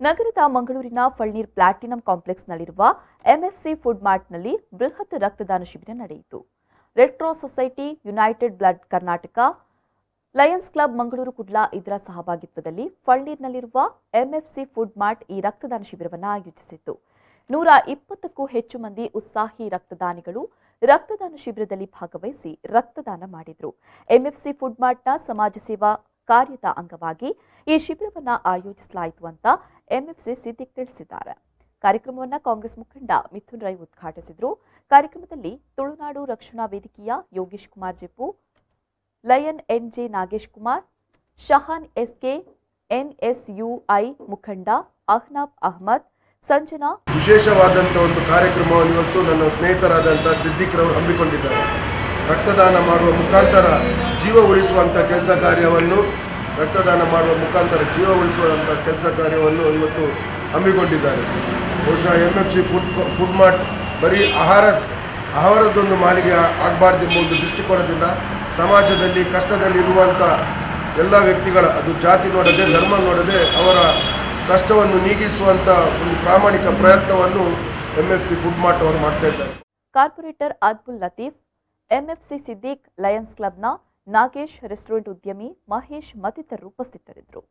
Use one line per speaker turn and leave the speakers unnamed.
ನಗರದ ಮಂಗಳೂರಿನ Falnir platinum ಕಾಂಪ್ಲೆಕ್ಸ್ನಲ್ಲಿರುವ MFC food ಮಾರ್ಟ್ನಲ್ಲಿ ಬೃಹತ್ ರಕ್ತದಾನ ಶಿಬಿರ ನಡೆಯಿತು. Red cross society, United blood Karnataka, Lions club Mangaluru Kudla ಇದರ ಸಹಭಾಗಿತ್ವದಲ್ಲಿ ಫಳ್ನೀರ್ನಲ್ಲಿರುವ ಎಂಎಫ್ಸಿ ಫುಡ್ ಮಾರ್ಟ್ ಈ ರಕ್ತದಾನ ಶಿಬಿರವನ್ನು ಆಯೋಜಿಸಿತ್ತು. 120ಕ್ಕೂ ಹೆಚ್ಚು ಮಂದಿ ಉತ್ಸಾಹಿ ರಕ್ತದಾನಿಗಳು ರಕ್ತದಾನ ಶಿಬಿರದಲ್ಲಿ ಭಾಗವಹಿಸಿ ರಕ್ತದಾನ ಮಾಡಿದರು. ಎಂಎಫ್ಸಿ ಫುಡ್ ಮಾರ್ಟ್ನ ಸಮಾಜ ಸೇವಾ ಕಾರ್ಯದ ಅಂಗವಾಗಿ ಈ ಶಿಬಿರವನ್ನು ಆಯೋಜಿಸಲಾಯಿತು ಅಂತ ಎಂಎಫ್ಸಿ ಸಿದ್ದಿಕ್ ತಿಳಿಸಿದ್ದಾರೆ. ಕಾರ್ಯಕ್ರಮವನ್ನು ಕಾಂಗ್ರೆಸ್ ಮುಖಂಡ ಮಿಥುನ್ ರೈ ಉದ್ಘಾಟಿಸಿದರು. ಕಾರ್ಯಕ್ರಮದಲ್ಲಿ ತುಳುನಾಡು ರಕ್ಷಣಾ ವೇದಿಕೆಯ Yogesh Kumar Jeppu, lion NJ Nagesh Kumar, Shahan SK, NSUI ಮುಖಂಡ ಅಹ್ನಾಬ್ ಅಹ್ಮದ್, ಸಂಜನಾ
ವಿಶೇಷವಾದಂತಹ ಒಂದು ಕಾರ್ಯಕ್ರಮವನ್ನು ಇವತ್ತು ನನ್ನ ಸ್ನೇಹಿತರಾದಂತಹ ಸಿದ್ದಿಕ್ ರವರು ಹಮ್ಮಿಕೊಂಡಿದ್ದಾರೆ. ರಕ್ತದಾನ ಮಾಡುವ ಮುಖಾಂತರ ಜೀವ ಉಳಿಸುವಂಥ ಕೆಲಸ ಕಾರ್ಯವನ್ನು ಕೆಲಸ ಕಾರ್ಯವನ್ನು ಇವತ್ತು ಹಮ್ಮಿಕೊಂಡಿದ್ದಾರೆ. ಬಹುಶಃ ಎಂಎಫ್ಸಿ ಫುಡ್ ಮಾರ್ಟ್ ಬರೀ ಆಹಾರದೊಂದು ಮಾಲಿಗೆ ಆಗಬಾರ್ದೆಂಬ ಒಂದು ದೃಷ್ಟಿಕೋನದಿಂದ ಸಮಾಜದಲ್ಲಿ ಕಷ್ಟದಲ್ಲಿರುವಂಥ ಎಲ್ಲ ವ್ಯಕ್ತಿಗಳ, ಅದು ಜಾತಿ ನೋಡದೆ ಧರ್ಮ ನೋಡದೆ ಅವರ ಕಷ್ಟವನ್ನು ನೀಗಿಸುವಂಥ ಒಂದು ಪ್ರಾಮಾಣಿಕ ಪ್ರಯತ್ನವನ್ನು ಎಂಎಫ್ಸಿ ಫುಡ್ ಮಾರ್ಟ್ ಅವರು ಮಾಡ್ತಾ ಇದ್ದಾರೆ.
Corporate ಅದ್ಬುಲ್ Latif, MFC Siddiq, Lions ಕ್ಲಬ್ನ ನಾಗೇಶ್, ರೆಸ್ಟೋರೆಂಟ್ ಉದ್ಯಮಿ ಮಹೇಶ್ ಮತ್ತಿತರರು ಉಪಸ್ಥಿತರಿದ್ದರು.